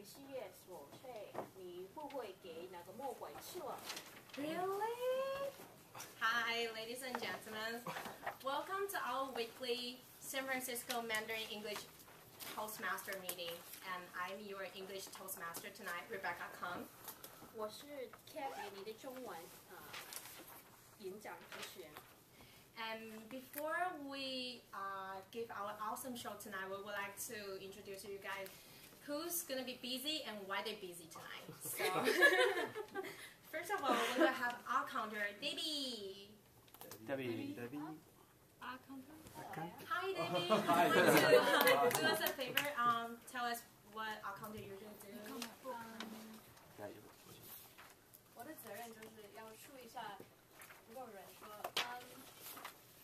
学系列所以你会不会给哪个末尾去了 Really? Hi, ladies and gentlemen. Welcome to our weekly San Francisco Mandarin English Toastmaster meeting. And I'm your English Toastmaster tonight, Rebecca Kung. 我是 Kathy 你的中文演讲主持人 And before we give our awesome show tonight, we would like to introduce you guys who's going to be busy and why they're busy tonight. So, first of all, we will have our counter, Debbie. Debbie. Our counter. Hi, Debbie. Would you like to do us a favor? Tell us what our counter usually do. 我的责任就是要说一下如果有人说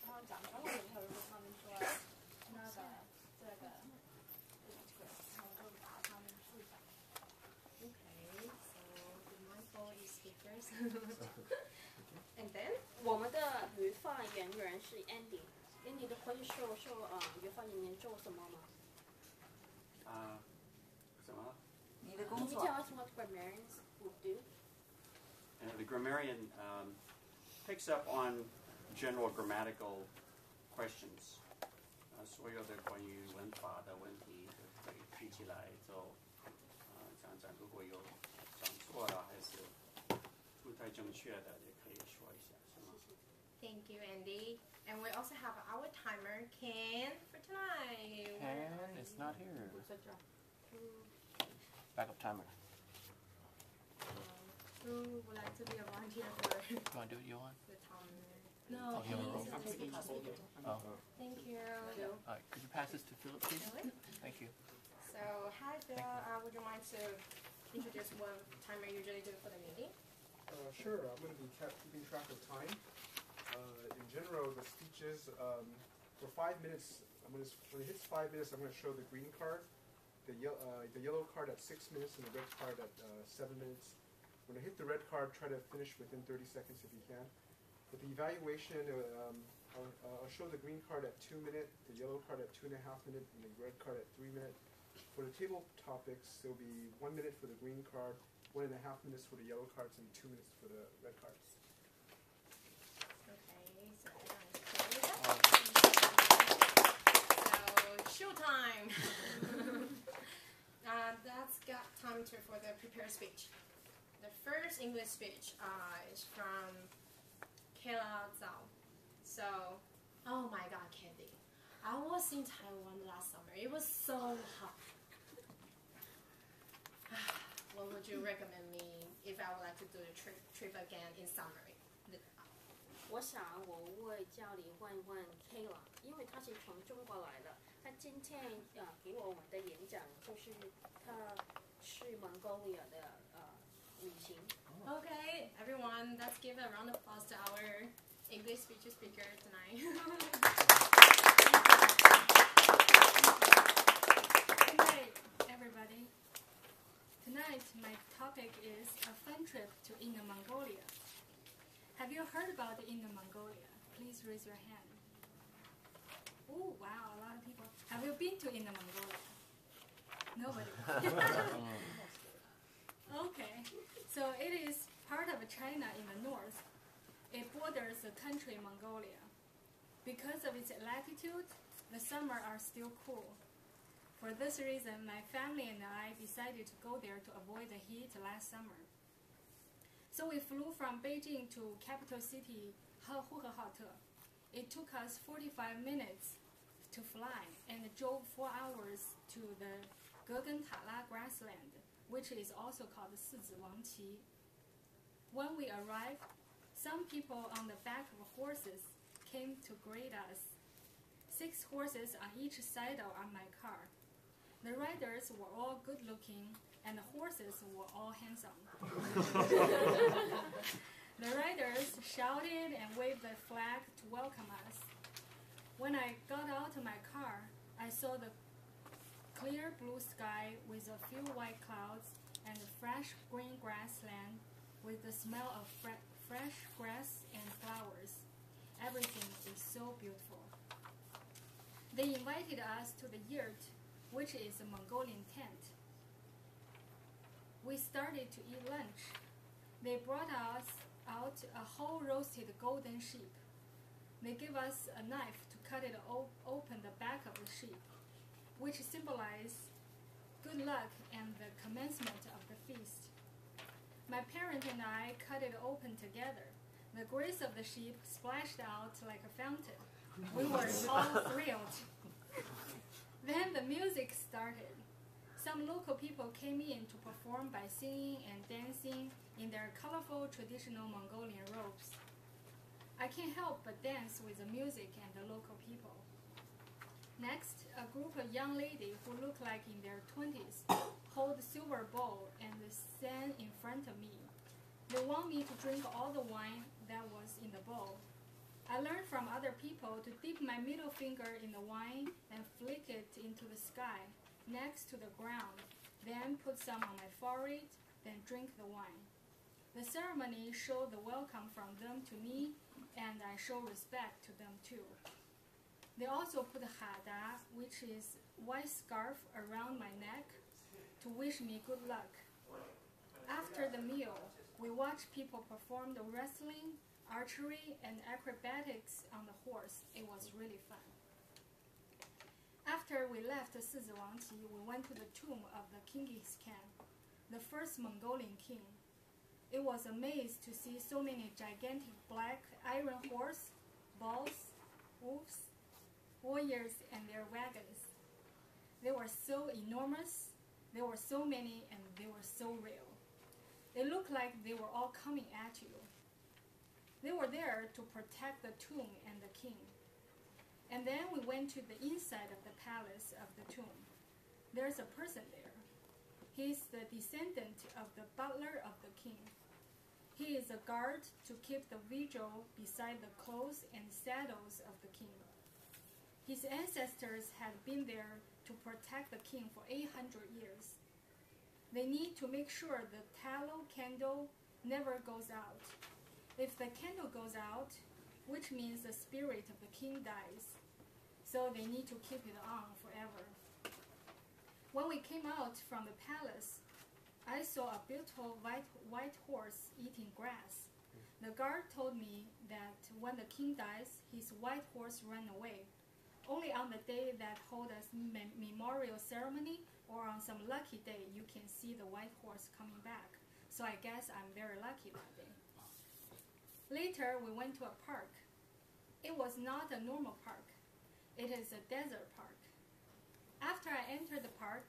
然后讲中文的时候如果他们说那个这个然后就把他们说一下 Okay, so the mindful is speakers. And then? 我们的语发言人是 Andy 的会说语发言人做什么吗什么？你的工 Can you 作 tell us what grammarians would do? The grammarian picks up on general grammatical questions. 所有的关于文法的问题都可以提起来之后，讲如果有讲错了还是不太正确的，也可以说一下，是吗？ Thank you, Andy. And we also have our timer, Ken, for tonight. Ken is not here. 在这儿 Backup timer. Who would like to be a volunteer for You want to do it, Johan? the timer? No, Oh, you have a please. roll? Take it. Oh. Thank you. All right. Could you pass this to Philip, please? Really? Thank you. So, hi, Bill. Would you mind to introduce what timer you usually do for the meeting? Sure, I'm going to be keeping track of time. In general, the speeches, for 5 minutes, when it hits 5 minutes, I'm going to show the green card, the yellow card at 6 minutes, and the red card at 7 minutes. When I hit the red card, try to finish within 30 seconds if you can. With the evaluation, I'll show the green card at 2 minutes, the yellow card at 2.5 minutes, and the red card at 3 minutes. For the table topics, there'll be 1 minute for the green card, 1.5 minutes for the yellow cards, and 2 minutes for the red cards. Okay, so everyone's clear with that? So, showtime! That's got time for the prepared speech. The first English speech is from Kayla Zhao. So, oh my god, Candy. I was in Taiwan last summer. It was so hot. What would you recommend me if I would like to do the trip again in summer? 我想我会叫你问问 Kayla 因为她是从中国来的她今天给我们的演讲就是她去 Mongolia 的旅行 Okay, everyone, let's give a round of applause to our English speaker tonight. Good night, everybody. Tonight, my topic is a fun trip to Inner Mongolia. Have you heard about Inner Mongolia? Please raise your hand. Oh, wow, a lot of people. Have you been to Inner Mongolia? Nobody. Okay, so it is part of China in the north. It borders the country Mongolia. Because of its latitude, the summer are still cool. For this reason, my family and I decided to go there to avoid the heat last summer. So we flew from Beijing to capital city Huhehate. It took us 45 minutes to fly and drove 4 hours to the Gegentala grassland, which is also called Sizhiwangqi. When we arrived, some people on the back of horses came to greet us. 6 horses on each saddle on my car. The riders were all good-looking, and the horses were all handsome. The riders shouted and waved the flag to welcome us. When I got out of my car, I saw the clear blue sky with a few white clouds and fresh green grassland with the smell of fresh grass and flowers. Everything is so beautiful. They invited us to the yurt, which is a Mongolian tent. we started to eat lunch. They brought us out a whole roasted golden sheep. They gave us a knife to cut it open the back of the sheep, which symbolized good luck and the commencement of the feast. My parent and I cut it open together. The grease of the sheep splashed out like a fountain. We were all thrilled. Then the music started. Some local people came in to perform by singing and dancing in their colorful traditional Mongolian robes. I can't help but dance with the music and the local people. Next, a group of young ladies who looked like in their 20s hold a silver bowl and stand in front of me. They want me to drink all the wine that was in the bowl. I learned from other people to dip my middle finger in the wine and flick it into the sky next to the ground, then put some on my forehead, then drink the wine. The ceremony showed the welcome from them to me, and I show respect to them too. They also put a hada, which is white scarf, around my neck to wish me good luck. After the meal, we watched people perform the wrestling, archery, and acrobatics on the horse. It was really fun. After we left Sizi Wangqi, we went to the tomb of the Genghis Khan, the first Mongolian king. It was amazing to see so many gigantic black iron horse, bulls, wolves, warriors, and their wagons. They were so enormous, there were so many, and they were so real. It looked like they were all coming at you. They were there to protect the tomb and the king. And then we went to the inside of the palace of the tomb. There's a person there. He's the descendant of the butler of the king. He is a guard to keep the vigil beside the clothes and saddles of the king. His ancestors had been there to protect the king for 800 years. They need to make sure the tallow candle never goes out. If the candle goes out, which means the spirit of the king dies, so they need to keep it on forever. When we came out from the palace, I saw a beautiful white horse eating grass. The guard told me that when the king dies, his white horse ran away. Only on the day that hold a memorial ceremony or on some lucky day, you can see the white horse coming back. So I guess I'm very lucky that day. Later, we went to a park. It was not a normal park. It is a desert park. After I entered the park,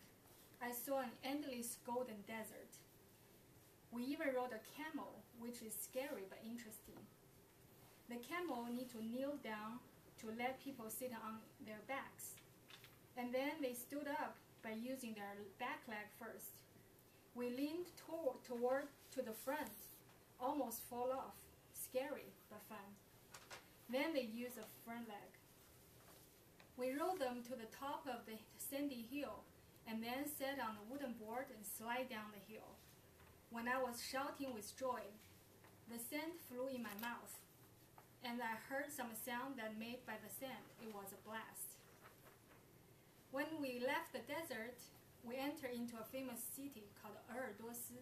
I saw an endless golden desert. We even rode a camel, which is scary but interesting. The camel need to kneel down to let people sit on their backs. And then they stood up by using their back leg first. We leaned toward to the front, almost fall off. Scary, but fun. Then they used a front leg. We rode them to the top of the sandy hill, and then sat on a wooden board and slide down the hill. When I was shouting with joy, the sand flew in my mouth, and I heard some sound that made by the sand. It was a blast. When we left the desert, we entered into a famous city called Ordos,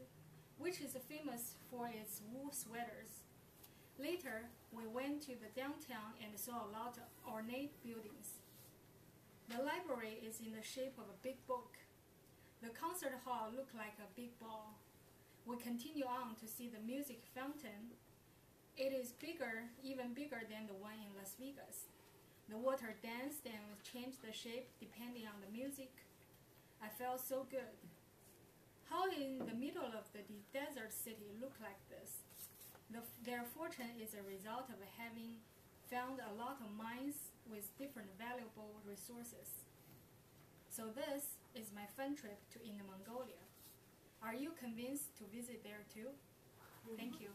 which is famous for its wool sweaters. Later, we went to the downtown and saw a lot of ornate buildings. The library is in the shape of a big book. The concert hall looked like a big ball. We continue on to see the music fountain. It is bigger, even bigger than the one in Las Vegas. The water danced and changed the shape depending on the music. I felt so good. How in the middle of the desert city look like this? Their fortune is a result of having found a lot of mines with different valuable resources. So this is my fun trip to Inner Mongolia. Are you convinced to visit there too? Thank you.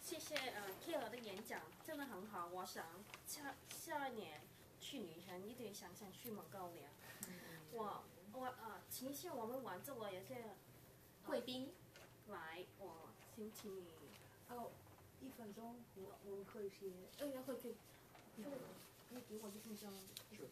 谢谢Kayla 的演讲，真的很好。我想下一年去旅行一定想去蒙古里。请下我们玩这个也是贵宾来，我请你。Oh, 1分钟，我们可以先。可以，可以给我1分钟。是。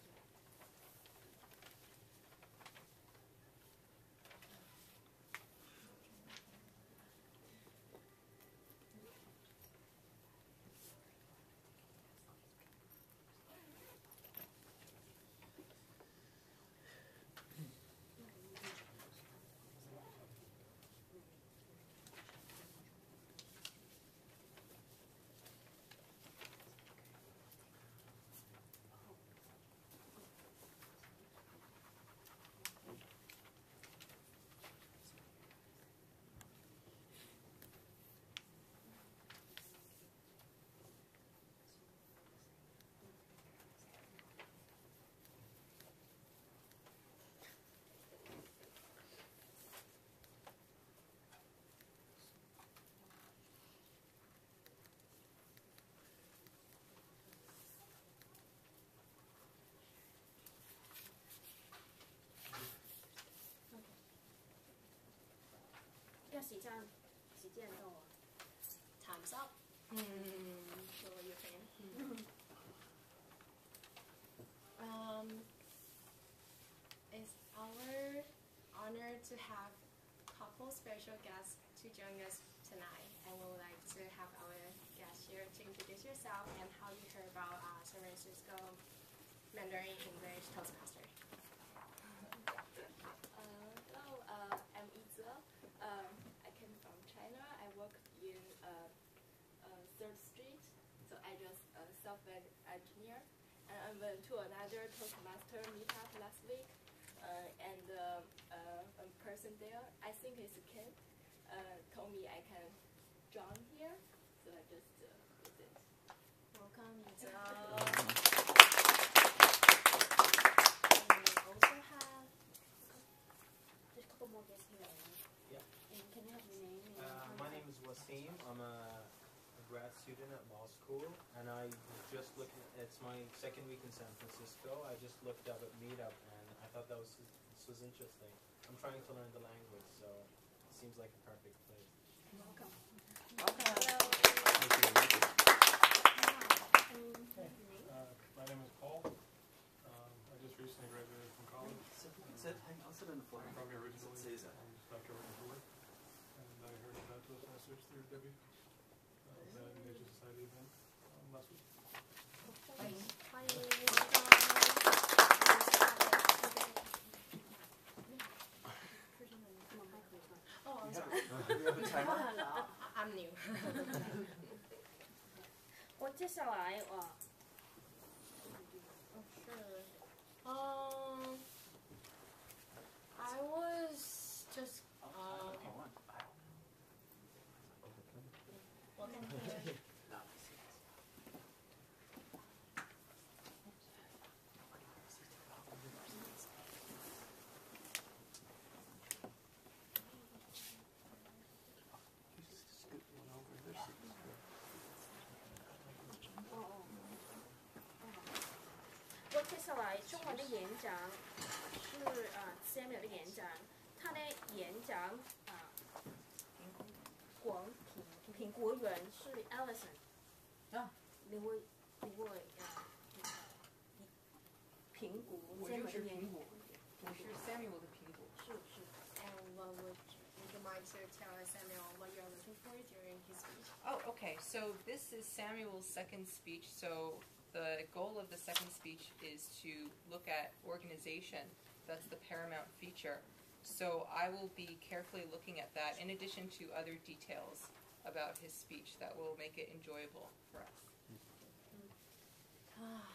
要时间到啊。Time's up. So what you think? It's our honor to have a couple special guests to join us tonight, and we would like to have our guests here to introduce yourself and how you heard about San Francisco Mandarin English Toastmaster. Hello, I'm Yize. I came from China. I work in 3rd Street, so I just a software engineer. And I went to another Toastmaster meetup last week, and a person there, I think it's Ken, told me I can join here, so I just did it. Welcome, Yize. We also have There's a couple more guests here. Yeah. And can I have your name? My name is Wasim. I'm a grad student at law school, and I just looking. It's my 2nd week in San Francisco. I just looked up at Meetup, and I thought this was interesting. I'm trying to learn the language, so it seems like a perfect place. Welcome. My name is Paul. I just recently graduated from college. I'll sit on the floor. I'm from here originally. Say that. I'm Dr. Fuller. And I heard about Toastmasters through Debbie. At an Asian Society event last week. Oh, I'm sorry. Do you have a timer? I'm new. 我接下来I was just welcome here.我接下来中文的演讲是Samuel 的演讲，他的演讲评估员是 Allison。你会评估 Samuel 的演讲？我是 Samuel 的评估。是。And what would you mind to tell Samuel what you're looking for during his speech? Oh, okay. So this is Samuel's 2nd speech. So the goal of the 2nd speech is to look at organization. That's the paramount feature. So I will be carefully looking at that in addition to other details about his speech that will make it enjoyable for us.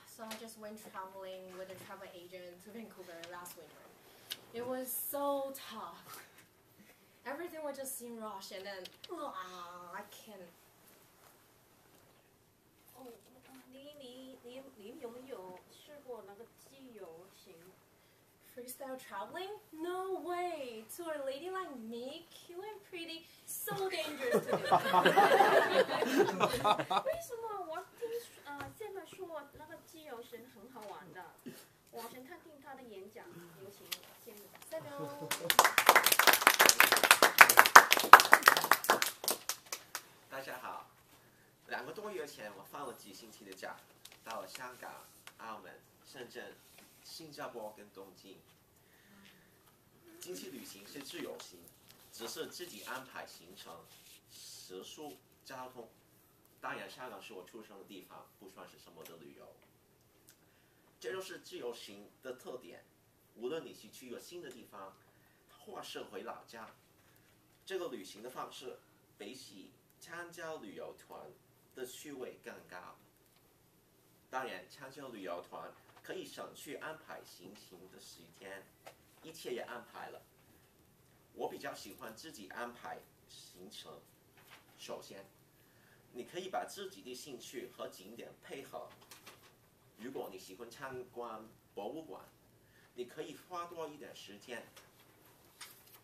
So I just went traveling with a travel agent to Vancouver last winter. It was so tough. Everything was just in rush, and then I can't. 你有没有试过那个自由行 Freestyle traveling? No way! To a lady like me, queuing pretty so dangerous to do. 为什么我听现在说那个自由行很好玩的？我想看听他的演讲，有请先大家好，前我放了几星期的假，到了香港、澳门、深圳、新加坡跟东京。经济旅行是自由行，只是自己安排行程、食宿、交通。当然，香港是我出生的地方，不算是什么的旅游。这就是自由行的特点。无论你是去一个新的地方，或是回老家，这个旅行的方式比起参加旅游团的趣味更高。当然，参加旅游团可以省去安排行程的时间，一切也安排了。我比较喜欢自己安排行程。首先，你可以把自己的兴趣和景点配合。如果你喜欢参观博物馆，你可以花多一点时间。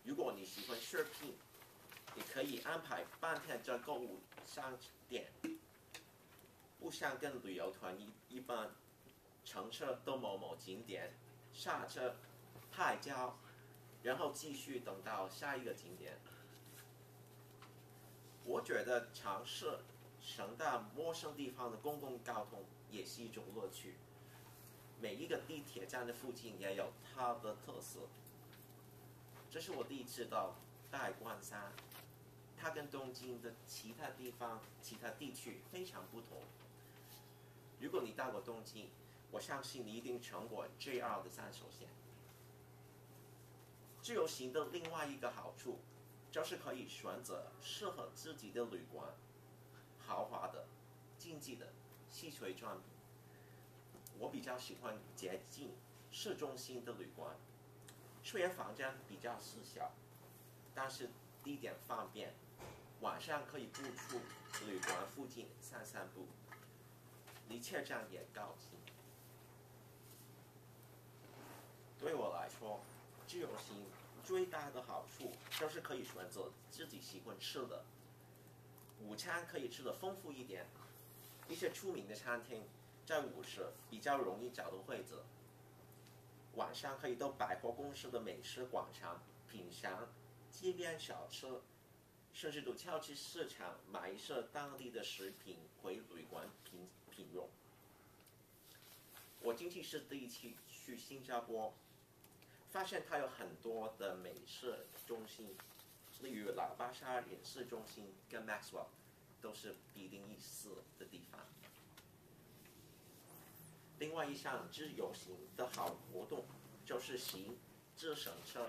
如果你喜欢 shopping， 你可以安排半天在购物商店，不像跟旅游团一般，乘车到某某景点，下车拍照，然后继续等到下一个景点。我觉得尝试乘到陌生地方的公共交通也是一种乐趣。每一个地铁站的附近也有它的特色。这是我第一次到大关山，它跟东京的其他地方、其他地区非常不同。如果你到过东京，我相信你一定乘过 JR 的3手线。自由行的另外一个好处，就是可以选择适合自己的旅馆，豪华的、经济的、细水长流。我比较喜欢接近市中心的旅馆，虽然房间比较细小，但是地点方便，晚上可以不出旅馆附近散散步，离车站也靠近。对我来说，自由行最大的好处就是可以选择自己喜欢吃的，午餐可以吃得丰富一点，一些出名的餐厅在午时比较容易找到位置，晚上可以到百货公司的美食广场品尝街边小吃，甚至到超级市场买一些当地的食品回旅馆品用。我近期是第一次去新加坡，发现它有很多的美食中心，例如老巴沙影视中心跟 Maxwell 都是必定一试的地方。另外一项自由行的好活动就是骑自行车，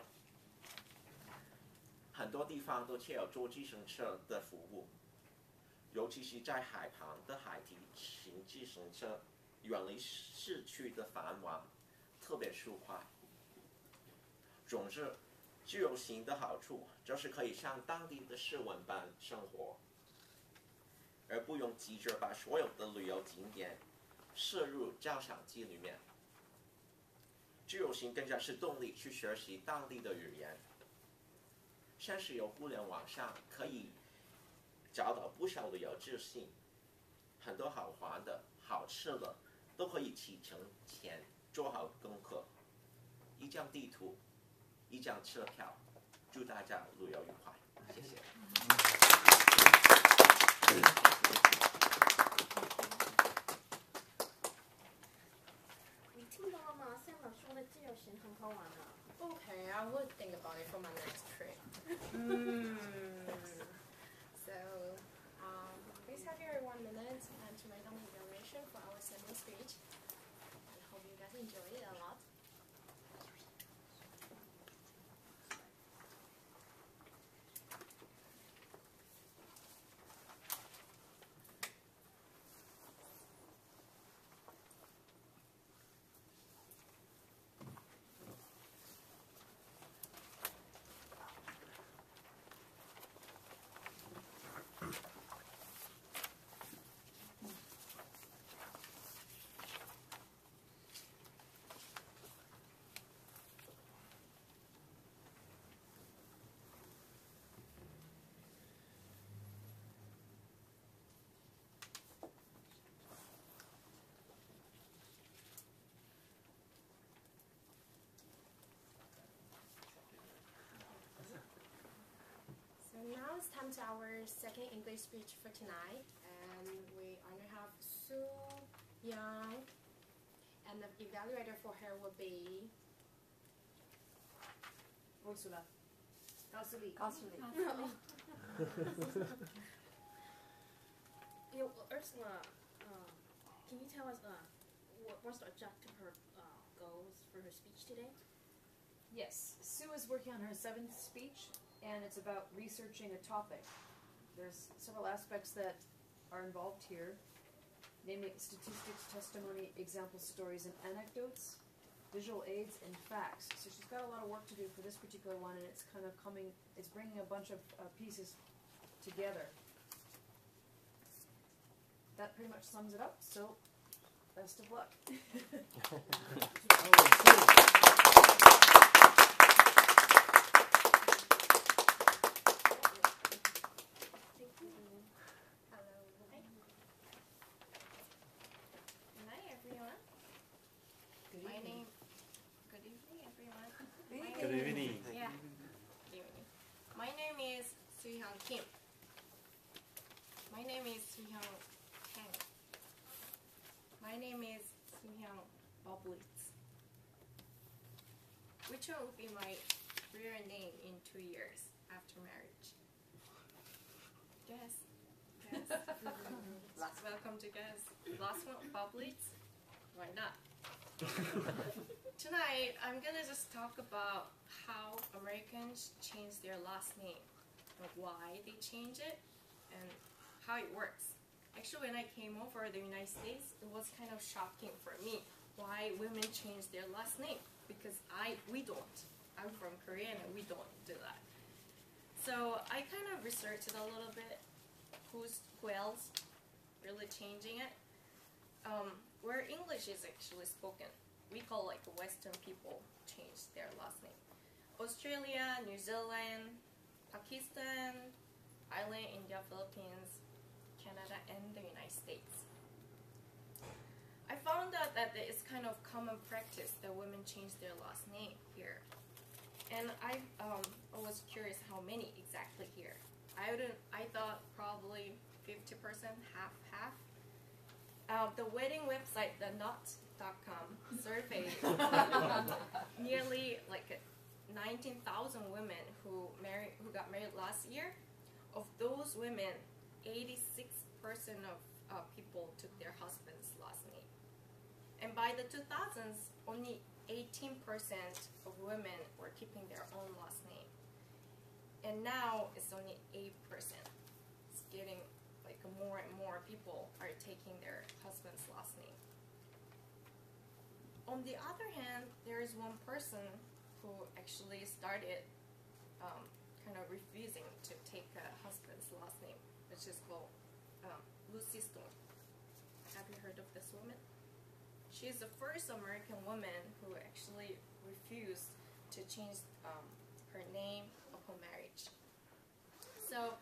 很多地方都设有坐自行车的服务，尤其是在海旁的海堤骑自行车，远离市区的繁忙，特别舒快。总之，自由行的好处就是可以像当地的市民般生活，而不用急着把所有的旅游景点摄入交响机里面。自由行更加是动力去学习当地的语言。现实有互联网上可以找到不少旅游资讯，很多好玩的、好吃的都可以启程前做好功课。一张地图，一张车票，祝大家旅游愉快，谢谢。你听到了吗？香港说的自由行很好玩的。Okay, I would think about it for my next trip. So, please have your 1 minute and to write down the evaluation for our second speech. I hope you guys enjoyed it a lot. So now it's time to our second English speech for tonight, and we honor have Su Yang, and the evaluator for her will be 忘记了，高斯里。告诉你。Ursula, can you tell us what's the objective of her goals for her speech today? Yes, Sue is working on her 7th speech, and it's about researching a topic. There's several aspects that are involved here, namely statistics, testimony, example stories, and anecdotes, visual aids, and facts. So she's got a lot of work to do for this particular one, and it's kind of it's bringing a bunch of pieces together. That pretty much sums it up, so best of luck. Good evening. Yeah. Good evening. My name is Soo-hyung Kim. My name is Soo-hyung Kang. My name is Soo-hyung Boblitz. Which one will be my real name in 2 years after marriage? Guess. Welcome to guess. Last one, Boblitz. Why not? Tonight, I'm gonna just talk about how Americans change their last name, and why they change it, and how it works. Actually, when I came over the United States, it was kind of shocking for me why women change their last name, because we don't. I'm from Korea and we don't do that. So I kind of researched it a little bit. Who else really changing it? Where English is actually spoken, we call like Western people change their last name. Australia, New Zealand, Pakistan, Ireland, India, Philippines, Canada, and the United States. I found out that it's kind of common practice that women change their last name here. And I was curious how many exactly here. I thought probably 50%, half. The wedding website, the Knot.com, surveyed nearly like 19,000 women who got married last year. Of those women, 86% of people took their husband's last name. And by the 2000s, only 18% of women were keeping their own last name. And now it's only 8%. It's getting like more and more people are taking their husband's last name. On the other hand, there is one person who actually started kind of refusing to take a husband's last name, which is called Lucy Stone. Have you heard of this woman? She's the first American woman who actually refused to change her name upon marriage. So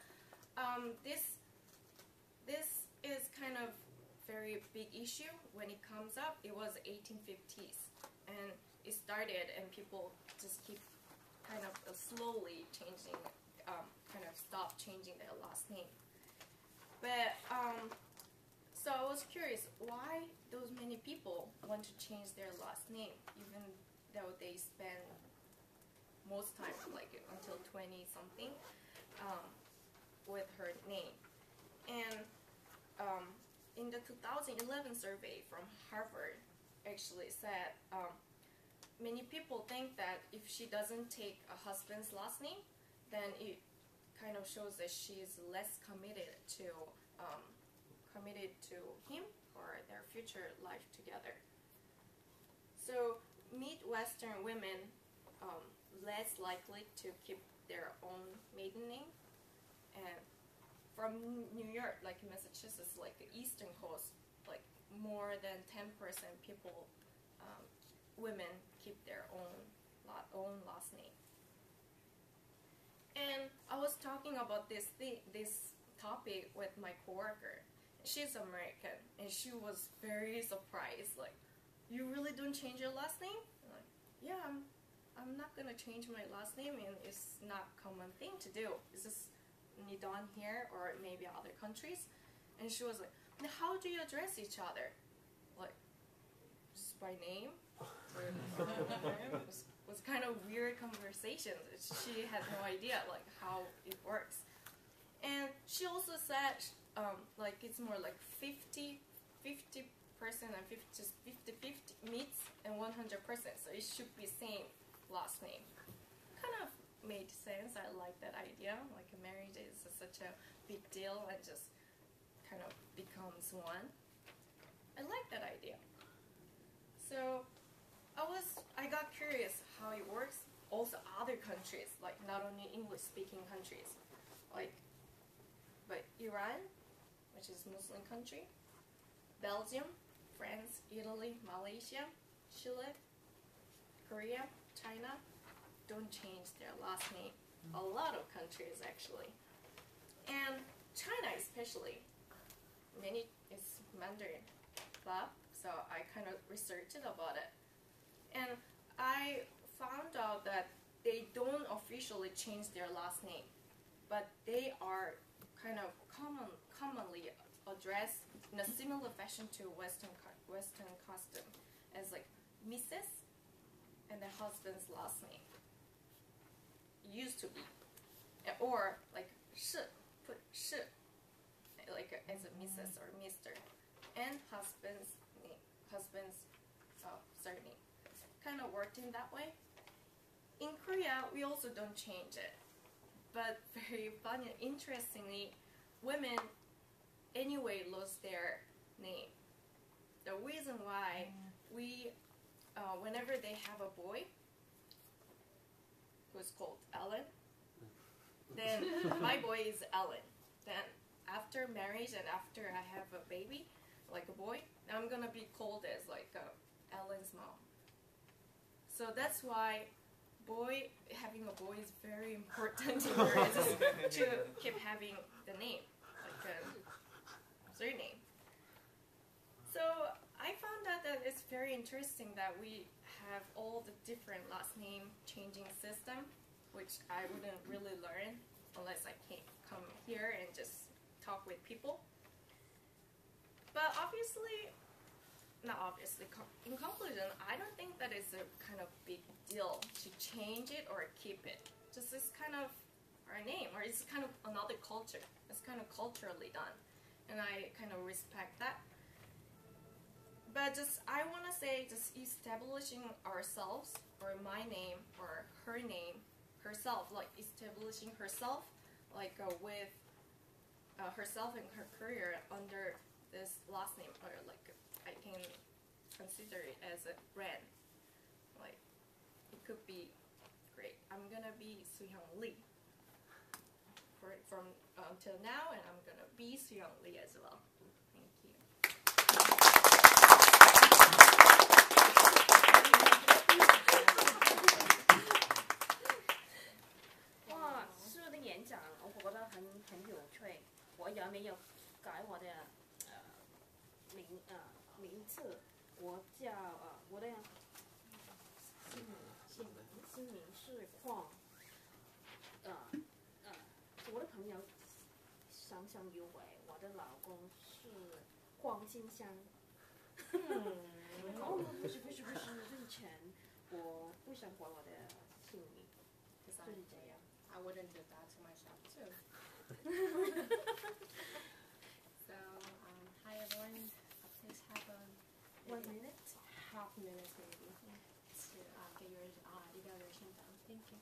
this is kind of very big issue when it comes up. It was 1850s, and it started, and people just keep kind of slowly changing, kind of stop changing their last name. But so I was curious, why those many people want to change their last name, even though they spend most time, like until 20 something, with her name. And in the 2011 survey from Harvard, actually said many people think that if she doesn't take a husband's last name, then it kind of shows that she is less committed to him or their future life together. So Midwestern women less likely to keep their own maiden name, and from New York, like Massachusetts, like the Eastern Coast, like more than 10% people, women keep their own last name. And I was talking about this topic with my coworker. She's American, and she was very surprised. Like, you really don't change your last name? I'm like, yeah, I'm not gonna change my last name, and it's not a common thing to do. It's just only done here or maybe other countries. And she was like, Now, how do you address each other? Like, just by name? It was kind of weird conversation. She had no idea like how it works. And she also said like it's more like 50% and 50 meets and 100%. So it should be same last name. Kind of made sense. I like that idea. Like a marriage is such a big deal and just kind of becomes one. I like that idea. So I got curious how it works. Also other countries, like not only English-speaking countries, but Iran, which is Muslim country, Belgium, France, Italy, Malaysia, Chile, Korea, China, don't change their last name. A lot of countries actually. And China especially, many is Mandarin club, so I kind of researched about it. And I found out that they don't officially change their last name, but they are kind of commonly addressed in a similar fashion to Western custom, as like Mrs. and the husband's last name. It used to be, or like Shi, put Shi, like as a Mrs. or Mr. and husband's name, surname. Kind of worked in that way. In Korea, we also don't change it. But very funny, interestingly, women anyway lose their name. The reason why we, whenever they have a boy who's called Ellen, then my boy is Ellen. Then after marriage and after I have a baby, like a boy, I'm gonna be called as like Ellen's mom. So that's why having a boy is very important in marriages to keep having the name, like a surname. So I found out that it's very interesting that we have all the different last name changing system, which I wouldn't really learn unless I come here and just talk with people. But in conclusion, I don't think that it's a kind of big deal to change it or keep it. Just it's kind of our name, or it's kind of another culture. It's kind of culturally done, and I kind of respect that. But I want to say just establishing ourselves, or my name, or her name, herself, like establishing herself, like with herself and her career under this last name, or like I can consider it as a brand. Like it could be great. I'm gonna be Soo-Hyung Lee from until now, and I'm gonna be Soo-Hyung Lee as well. Thank you. 哇，苏的演讲我觉得很有趣。我也没有改我的名字，我叫我的姓名是邝，我的朋友常常以为我的老公是黄金香。哦，不是，之前我不想管我的姓名，就是这样。I wouldn't do that to myself too. So, hi everyone. Please have a 1 minute. half minute maybe to get your evaluation done. Thank you.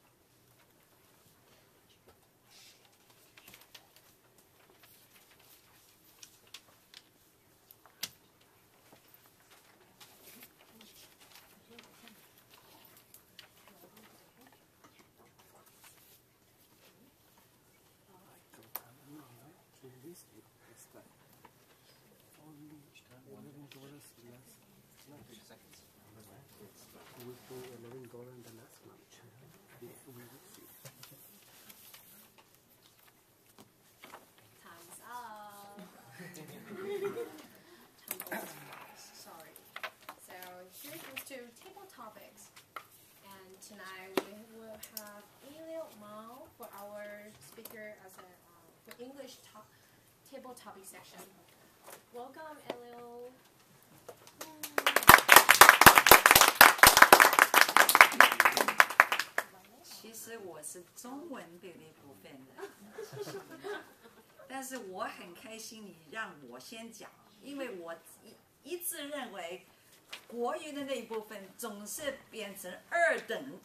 Time's up. Sorry. So here comes to table topics. And tonight we will have Elliot Mao for our speaker as a for English table topic section. Welcome, Elio. 其实我是中文这一部分的，但是我很开心你让我先讲，因为我一直认为国语的那一部分总是变成2等，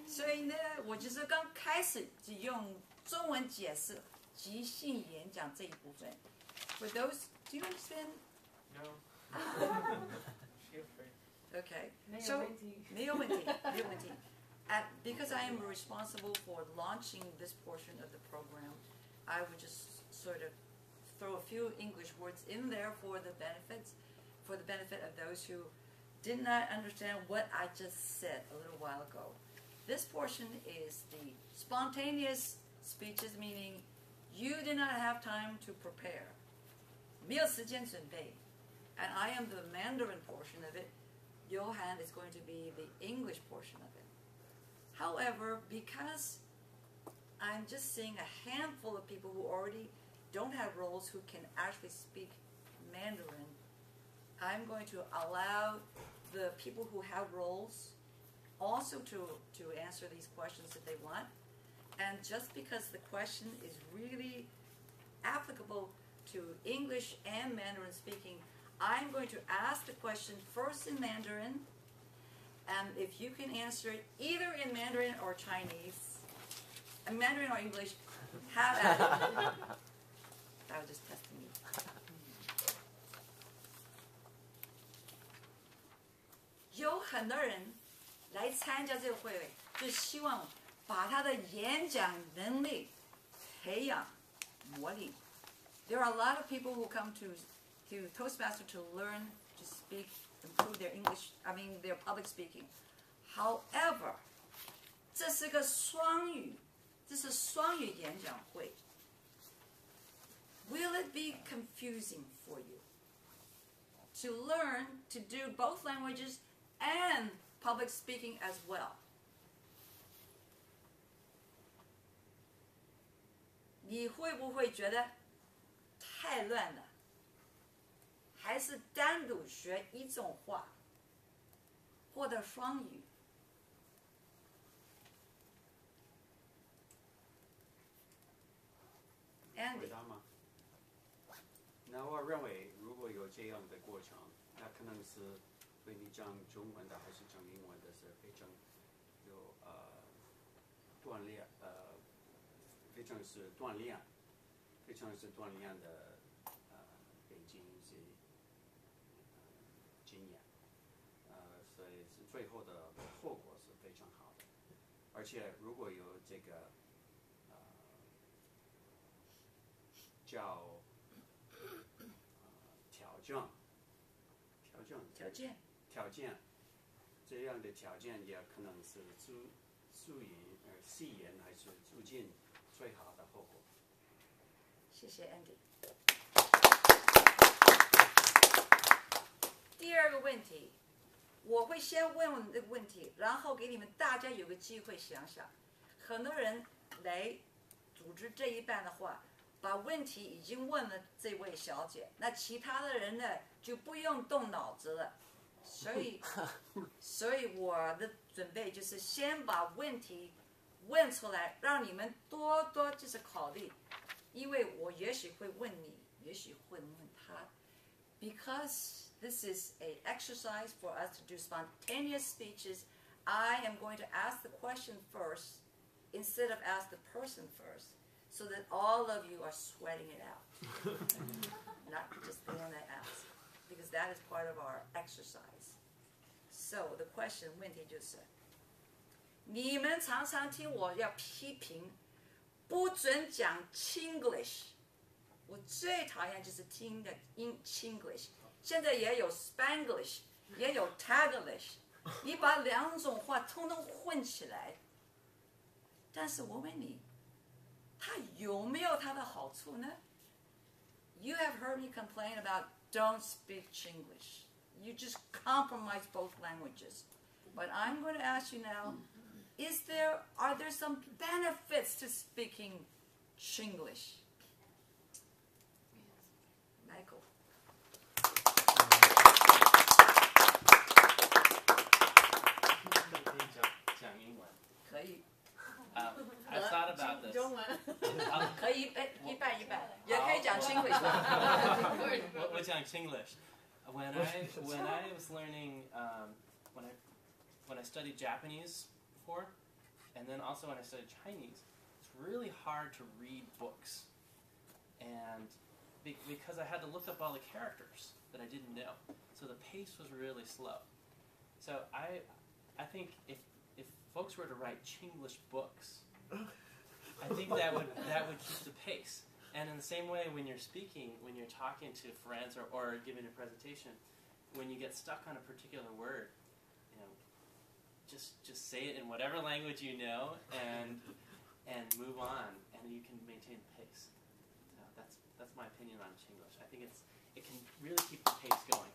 所以呢，我就是刚开始就用中文解释即兴演讲这一部分。For those, do you understand? No. Okay. 没有 So 问题。没有问题，没有问题。Because I am responsible for launching this portion of the program, I would just sort of throw a few English words in there for the benefit of those who did not understand what I just said a little while ago. This portion is the spontaneous speeches, meaning you did not have time to prepare. 没有时间准备. And I am the Mandarin portion of it. Johan is going to be the English portion of it. However, because I'm just seeing a handful of people who already don't have roles who can actually speak Mandarin, I'm going to allow the people who have roles also to answer these questions if they want. And just because the question is really applicable to English and Mandarin speaking, I'm going to ask the question first in Mandarin, and if you can answer it either in Mandarin or Chinese, Mandarin or English, have at it. I was just testing you. 有很多人来参加这个会，就希望把他的演讲能力培养、磨砺。There are a lot of people who come to Toastmaster to learn to speak, improve their English, their public speaking. However, 这是个双语演讲会. Will it be confusing for you to learn to do both languages and public speaking as well? 你会不会觉得太乱了？还是单独学一种话，或者双语？ 回答吗？那我认为，如果有这样的过程，那可能是对你讲中文的还是讲英文的是非常有锻炼，非常是锻炼的北京一些经验，所以是最后的后果是非常好的，而且如果有这个。 叫条件，这样的条件也可能是吸引还是促进最好的后果。谢谢 Andy。第二个问题，我会先问这个问题，然后给你们大家有个机会想想。很多人来组织这一半的话。 把问题已经问了这位小姐，那其他的人呢就不用动脑子了，所以我的准备就是先把问题问出来，让你们多就是考虑，因为我也许会问你，也许会问他 ，because this is an exercise for us to do spontaneous speeches. I am going to ask the question first instead of ask the person first. So that all of you are sweating it out, not just the one I asked, because that is part of our exercise. So the question 问题就是，你们常常听我要批评，不准讲 Chinglish。我最讨厌就是听的 Chinglish， 现在也有 Spanglish， 也有 Taglish， 你把两种话通通混起来。但是我问你。 它有没有它的好处呢 ？You have heard me complain about don't speak Chinglish. You just compromise both languages. But I'm going to ask you now: are there some benefits to speaking Chinglish? about this. 中文。可以一半一半，也可以讲清回话。我讲 Chinglish. When I was learning when I studied Japanese before, and then also when I studied Chinese, it's really hard to read books, and because I had to look up all the characters that I didn't know, so the pace was really slow. So I think if folks were to write Chinglish books, I think that would keep the pace. And in the same way, when you're speaking, when you're talking to friends or giving a presentation, when you get stuck on a particular word, just say it in whatever language you know and move on, and you can maintain the pace. So that's my opinion on Chinglish. I think it can really keep the pace going.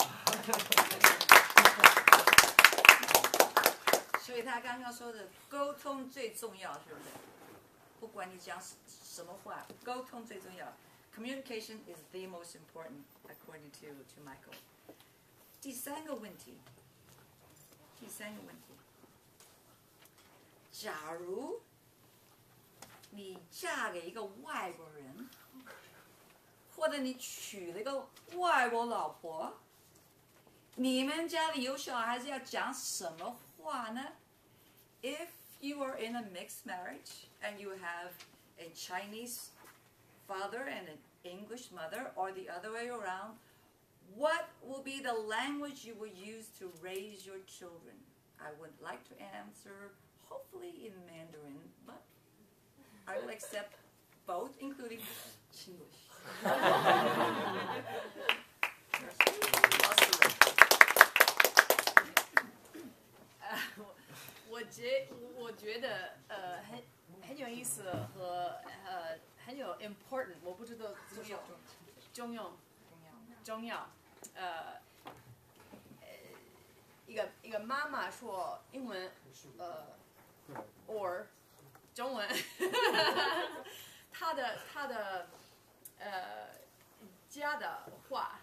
所以他刚刚说的沟通最重要，是不是？不管你讲什么话，沟通最重要。Communication is the most important, according to Michael. 第三个问题，假如你嫁给一个外国人，或者你娶了一个外国老婆，你们家里有小孩子要讲什么话呢？ If you are in a mixed marriage and you have a Chinese father and an English mother, or the other way around, what will be the language you will use to raise your children? I would like to answer, hopefully in Mandarin, but I will accept both, including Chinglish. 我觉得很有意思和很有 important， 我不知道重要一个妈妈说英文or 中文，她的家的话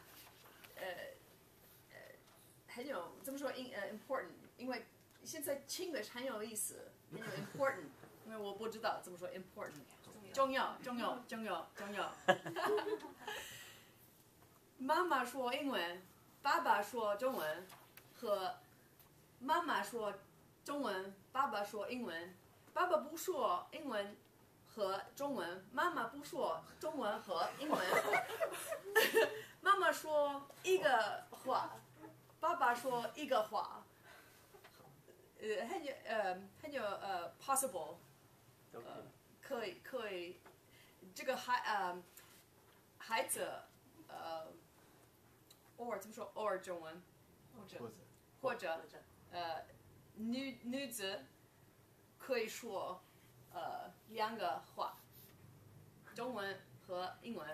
很有怎么说important， 因为现在 Chinglish 很有意思，很有 important， 因为我不知道怎么说 important， 重要。妈妈说英文，爸爸说中文，和妈妈说中文，爸爸说英文，爸爸不说英文和中文，妈妈不说中文和英文，妈妈说一个话，爸爸说一个话。很有possible， 可以，这个孩子or 怎么说 or 中文，或者女子可以说两个话，中文和英文。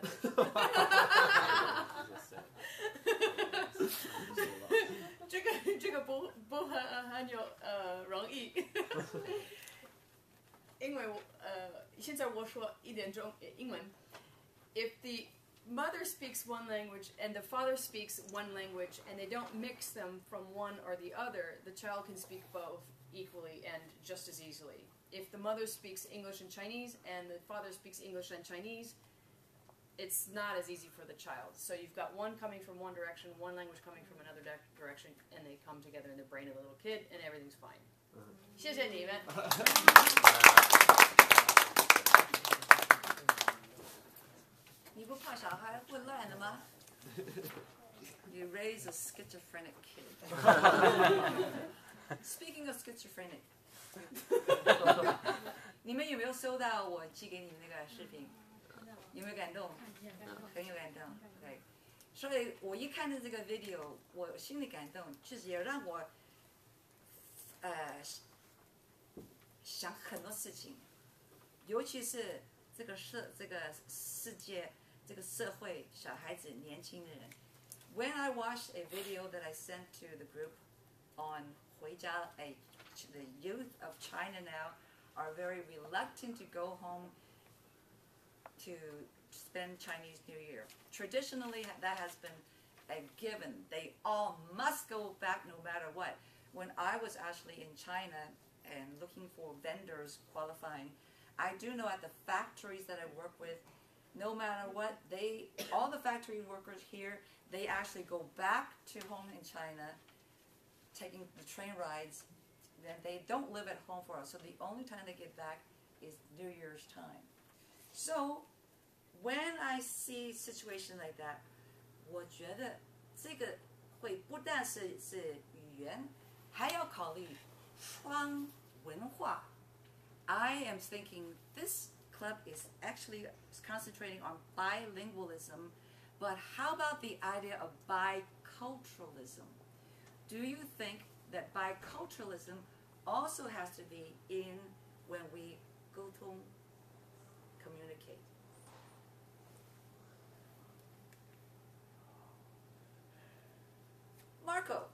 这个不很有容易，因为现在我说一点英文。If the mother speaks one language and the father speaks one language and they don't mix them from one or the other, the child can speak both equally and just as easily. If the mother speaks English and Chinese and the father speaks English and Chinese, it's not as easy for the child. So you've got one coming from one direction, one language coming from another direction, and they come together in the brain of the little kid, and everything's fine. 谢谢你们。你不怕小孩混乱的吗？ You raise a schizophrenic kid. Speaking of schizophrenic, 你们有没有收到我寄给你们那个视频？有没有感动？很有感动。对，所以我一看到这个 video， 我心里感动，就是也让我想很多事情，尤其是这个世界、这个社会，小孩子、年轻人。When I watched a video that I sent to the group on 回家, the youth of China now are very reluctant to go home to spend Chinese New Year. Traditionally, that has been a given. They all must go back no matter what. When I was actually in China and looking for vendors qualifying, I do know at the factories that I work with, no matter what, all the factory workers here, they actually go back to home in China, taking the train rides. Then they don't live at home for us. So the only time they get back is New Year's time. So when I see situation like that, 我觉得这个会不但是语言，还要考虑双文化。I am thinking this club is actually concentrating on bilingualism, but how about the idea of biculturalism? Do you think that biculturalism also has to be in when we go to communicate? Marco.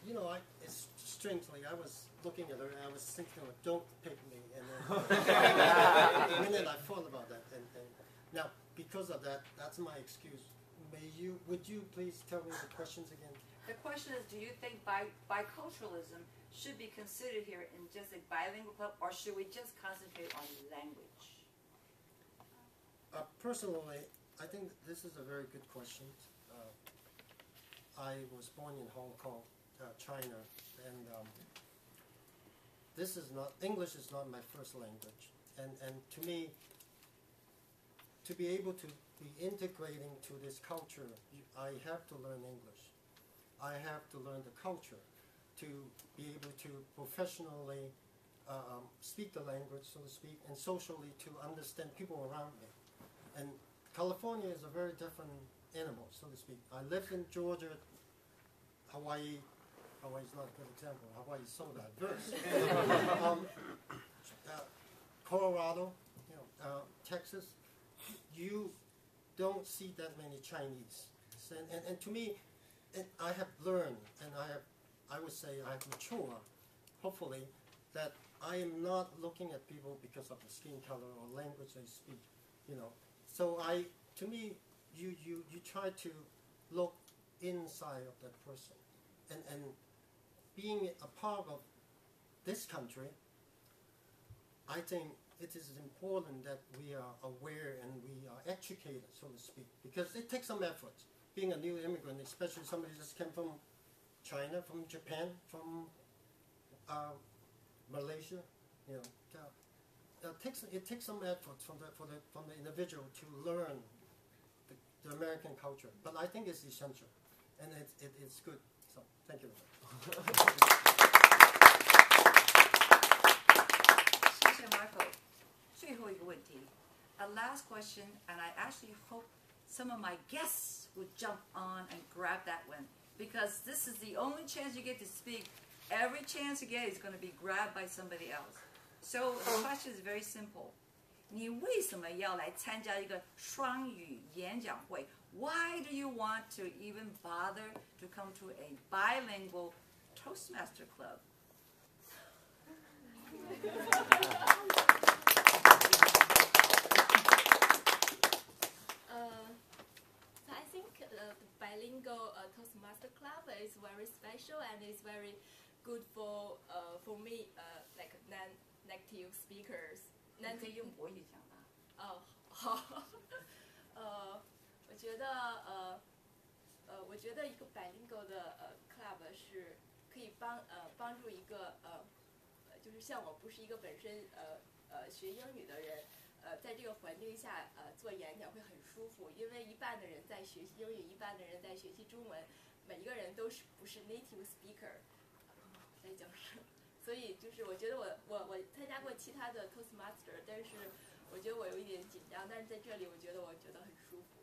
You know, it's strangely, I was looking at her and I was thinking, don't pick me. And then, and then I thought about that. And now, because of that, that's my excuse. Would you please tell me the questions again? The question is, do you think biculturalism should be considered here in just a bilingual club, or should we just concentrate on language? Personally, I think this is a very good question. I was born in Hong Kong, China, and English is not my first language. And to me, to be able to be integrating to this culture, I have to learn English. I have to learn the culture to be able to professionally speak the language, so to speak, and socially to understand people around me. And California is a very different animal, so to speak. I lived in Georgia, Hawaii. Hawaii's not a good example. Hawaii's so diverse. Colorado, Texas. You don't see that many Chinese. And to me, I have learned, and I would say I have matured, hopefully, that I am not looking at people because of the skin color or language they speak, So to me, you try to look inside of that person. And being a part of this country, I think it is important that we are aware and we are educated, so to speak, because it takes some effort. Being a new immigrant, especially somebody just came from China, from Japan, from Malaysia, it takes some effort from the individual to learn the American culture. But I think it's essential, and it's good. So thank you. 谢谢 Marco。最后一个问题 a last question, and I actually hope some of my guests would jump on and grab that one, because this is the only chance you get to speak. Every chance you get is going to be grabbed by somebody else. So the question is very simple. 你为什么要来参加一个双语演讲会? Why do you want to even bother to come to a bilingual Toastmaster club? So I think the bilingual Toastmaster club is very special and is very good for me, like non-native speakers. 你可以用国语讲吗？哦，好。我觉得一个 bilingual 的club 是可以帮助一个就是像我不是一个本身学英语的人，在这个环境下做演讲会很舒服，因为一半的人在学习英语，一半的人在学习中文，每一个人都不是 native speaker 来讲是，所以就是我觉得我参加过其他的 Toastmaster， 但是我觉得我有一点紧张，但是在这里我觉得很舒服。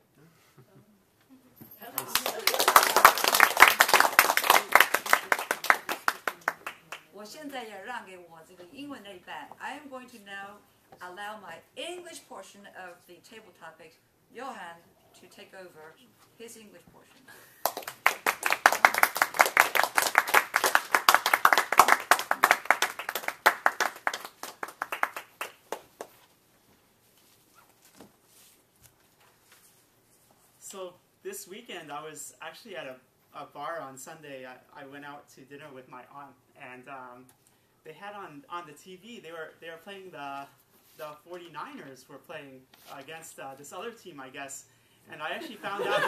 我现在也让给我这个英文那一半。I am going to now allow my English portion of the table topics, Johan, to take over his English portion. this weekend I was actually at a bar on Sunday. I went out to dinner with my aunt, and they had on the TV. They were playing the 49ers were playing against this other team, I guess. And I actually found out.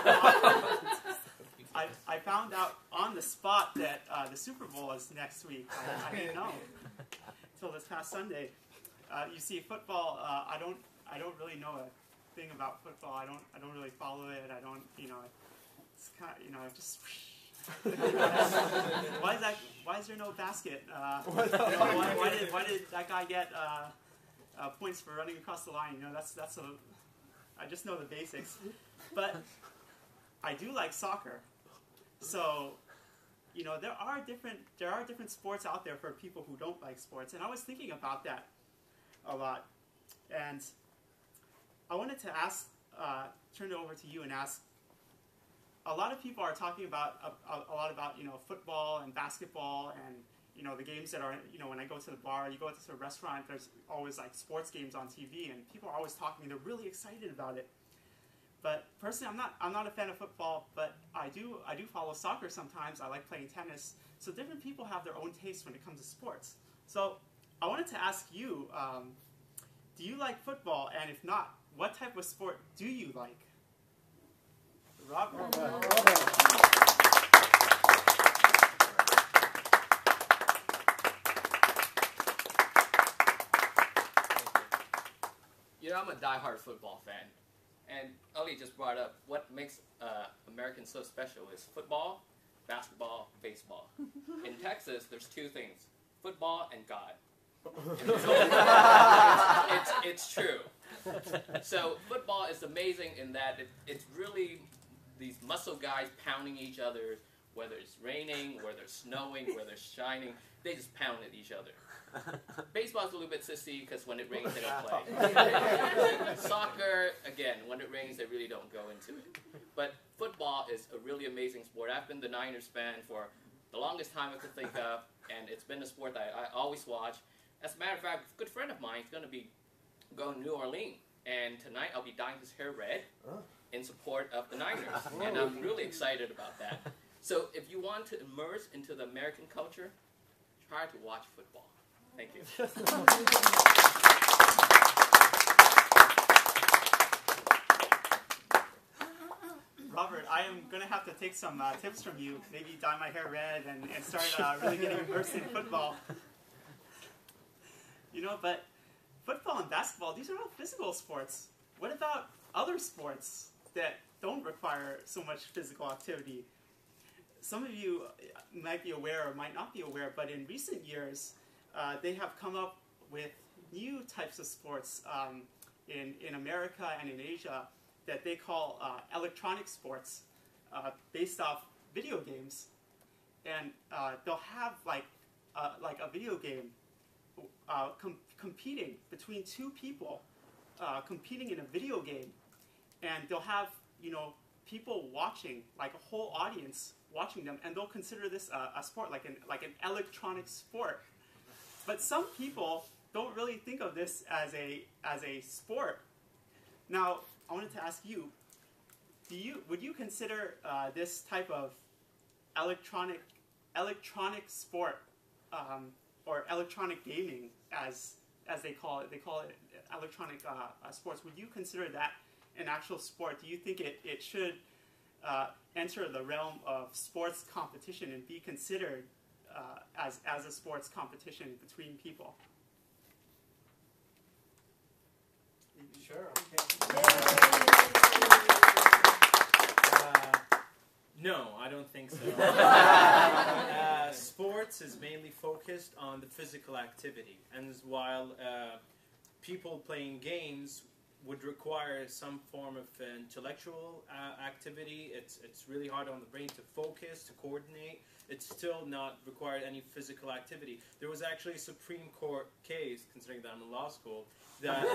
I found out on the spot that the Super Bowl is next week. I didn't know until this past Sunday. You see, football. I don't really know a thing about football. I don't really follow it. I don't. It's kind of, just. Why is there no basket? Why did that guy get points for running across the line? That's a. I just know the basics, but I do like soccer. So, there are different sports out there for people who don't like sports, and I was thinking about that a lot, and I wanted to ask, turn it over to you and ask. A lot of people are talking about a lot about football and basketball and the games that are when I go to the bar, you go to a restaurant, there's always like sports games on TV, and people are always talking. They're really excited about it. But personally, I'm not a fan of football, but I do follow soccer sometimes. I like playing tennis. So different people have their own taste when it comes to sports. So I wanted to ask you, do you like football? And if not, what type of sport do you like? Robert. I'm a diehard football fan. And Ellie just brought up what makes Americans so special is football, basketball, baseball. In Texas, there's two things, football and God. It's true. So football is amazing in that it's really these muscle guys pounding each other, whether it's raining, whether it's snowing, whether it's shining, they just pound at each other. Baseball's a little bit sissy because when it rains they don't play. Soccer, again, when it rains they really don't go into it. But football is a really amazing sport. I've been the Niners fan for the longest time I could think of, and it's been a sport that I always watch. As a matter of fact, a good friend of mine is going to be going to New Orleans, and tonight I'll be dyeing his hair red in support of the Niners, and I'm really excited about that. So if you want to immerse into the American culture, try to watch football. Thank you. Robert, I am going to have to take some tips from you. Maybe dye my hair red and start really getting immersed in football. But football and basketball, these are all physical sports. What about other sports that don't require so much physical activity? Some of you might be aware or might not be aware, but in recent years, they have come up with new types of sports in America and in Asia that they call electronic sports based off video games. And they'll have like a video game competing between two people competing in a video game. And they'll have, people watching, like a whole audience watching them, and they'll consider this a sport, like an electronic sport. But some people don't really think of this as a sport. Now, I wanted to ask you, would you consider this type of electronic sport or electronic gaming as they call it electronic sports? Would you consider that an actual sport? Do you think it should enter the realm of sports competition and be considered as a sports competition between people? Sure. No, I don't think so. Sports is mainly focused on the physical activity, and while people playing games would require some form of intellectual activity, it's really hard on the brain to focus, to coordinate. It's still not required any physical activity. There was actually a Supreme Court case, considering that I'm in law school, that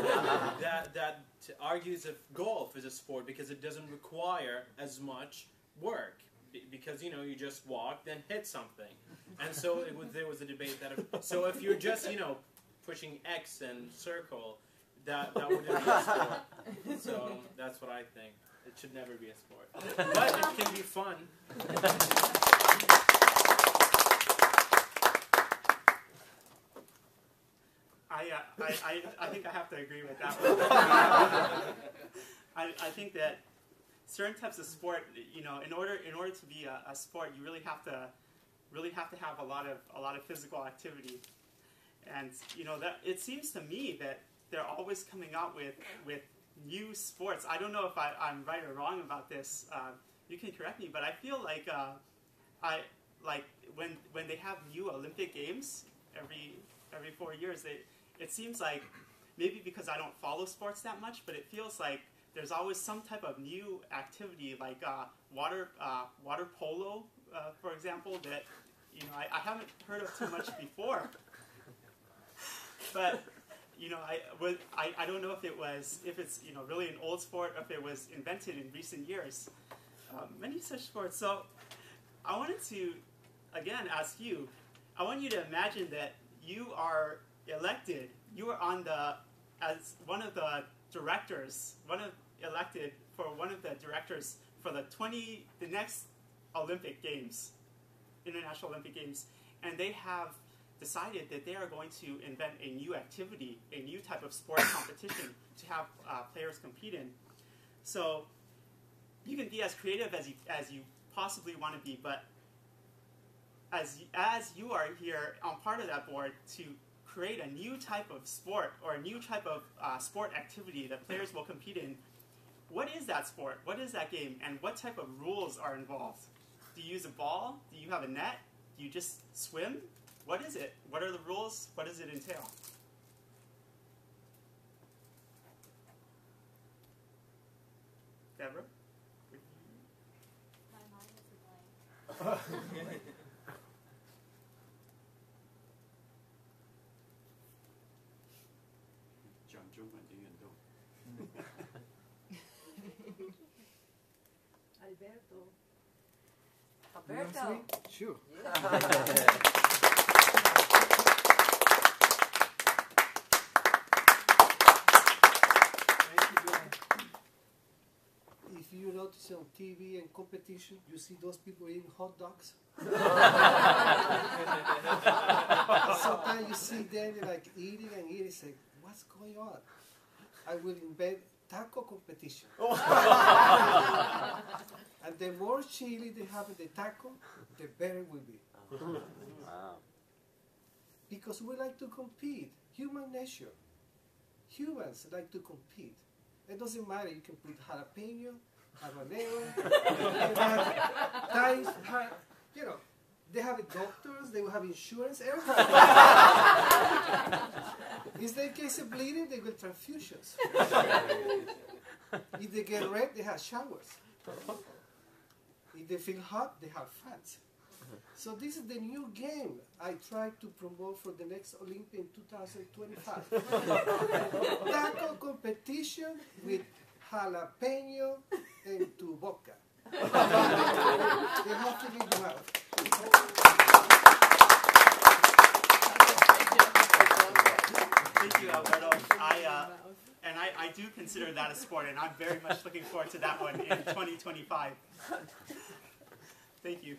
argues if golf is a sport because it doesn't require as much work. Because, you just walk, then hit something. And so there was a debate that so if you're just, pushing X and circle, that wouldn't be a sport. So that's what I think. it should never be a sport. But it can be fun. I think I have to agree with that one. I think that certain types of sport, you know, in order to be a sport, you really have to have a lot of physical activity. And you know, that it seems to me that they're always coming out with new sports. I don't know if I'm right or wrong about this. You can correct me, but I feel like when they have new Olympic Games every 4 years, it seems like, maybe because I don't follow sports that much, but it feels like there's always some type of new activity, like water polo, for example, that, you know, I haven't heard of too much before. But you know, I don't know if it's you know, really an old sport, or if it was invented in recent years. Many such sports. So I wanted to again ask you. I want you to imagine that you are elected. You are as one of the directors. Elected for one of the directors for the next Olympic Games, International Olympic Games, and they have decided that they are going to invent a new activity, a new type of sport competition to have players compete in. So you can be as creative as you possibly want to be, but as you are here on part of that board to create a new type of sport, or a new type of sport activity that players will compete in, what is that sport? What is that game? And what type of rules are involved? Do you use a ball? Do you have a net? Do you just swim? What is it? What are the rules? What does it entail? Deborah? My mind is blank.讲中文的运动。 Alberto. Sure. If you notice on TV and competition, you see those people eating hot dogs. Sometimes you see them like eating and eating, say, what's going on? I will invent taco competition. And the more chili they have in the taco, the better it will be. Wow. Because we like to compete. Human nature. Humans like to compete. It doesn't matter, you can put jalapeno, habanero, you know, they have doctors, they will have insurance, everything. Is there a case of bleeding, they get transfusions. If they get red, they have showers. If they feel hot, they have fans. So this is the new game I try to promote for the next Olympia in 2025. Taco competition with jalapeno and tu boca. They have to be mouth. Thank you, Alberto. I do consider that a sport, and I'm very much looking forward to that one in 2025. Thank you.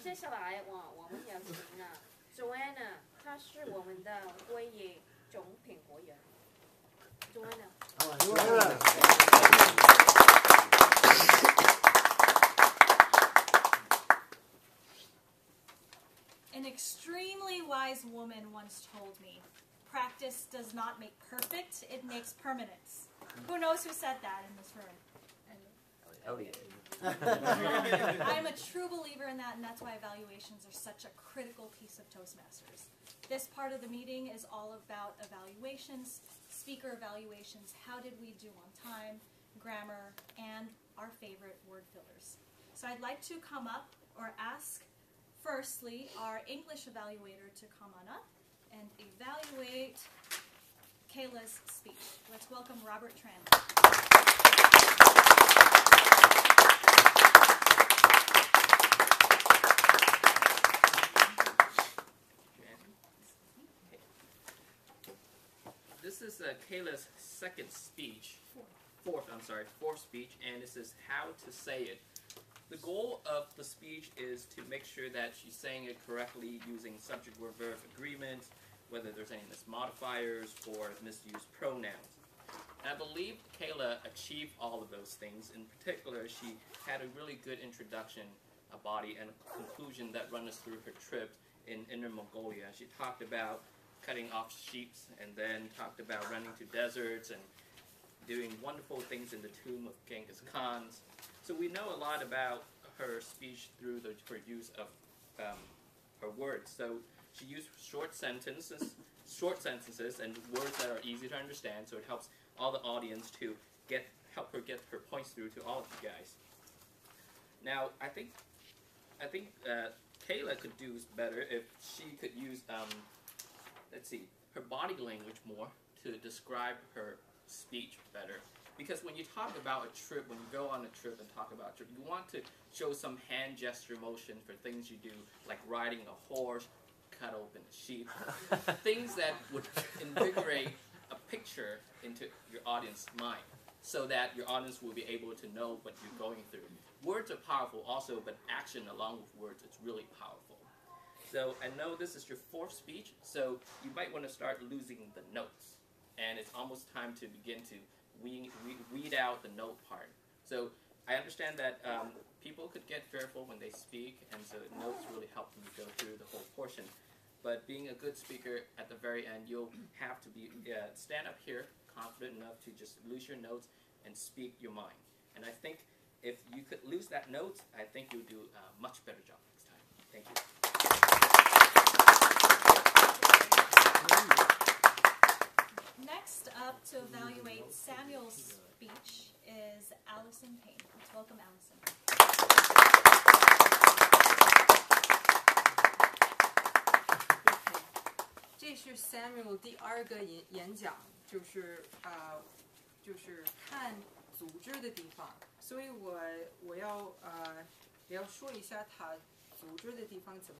接下来我们有请Joanna， 她是我们的威野总品国员。Joanna。An extremely wise woman once told me, practice does not make perfect, it makes permanence. Who knows who said that in this room? I'm a true believer in that, and that's why evaluations are such a critical piece of Toastmasters. This part of the meeting is all about evaluations, speaker evaluations, how did we do on time, grammar, and our favorite word fillers. So I'd like to come up or ask firstly our English evaluator to come on up and evaluate Kayla's speech. Let's welcome Robert Tran. Kayla's second speech. Fourth speech, and this is how to say it. The goal of the speech is to make sure that she's saying it correctly using subject-verb agreements, whether there's any mismodifiers or misused pronouns. And I believe Kayla achieved all of those things. In particular, she had a really good introduction, a body, and a conclusion that runs us through her trip in Inner Mongolia. She talked about cutting off sheep, and then talked about running to deserts and doing wonderful things in the tomb of Genghis Khan. So we know a lot about her speech through her use of her words. So she used short sentences and words that are easy to understand, so it helps all the audience to help her get her points through to all of you guys. Now, I think Kayla could do better if she could use, her body language more to describe her speech better. Because when you talk about a trip, when you go on a trip and talk about a trip, you want to show some hand gesture motion for things you do, like riding a horse, cut open a sheep, things that would invigorate a picture into your audience's mind, so that your audience will be able to know what you're going through. Words are powerful also, but action along with words is really powerful. So I know this is your fourth speech, so you might want to start losing the notes. And it's almost time to begin to weed out the note part. So I understand that people could get fearful when they speak, and so notes really help them go through the whole portion. But being a good speaker, at the very end, you'll have to be stand up here, confident enough to just lose your notes and speak your mind. And I think if you could lose that note, I think you'll do a much better job next time. Thank you. Next up to evaluate Samuel's speech is Allison Payne. Let's welcome Allison. 这是 Samuel 第2个演讲，就是看组织的地方，所以我要说一下他组织的地方怎么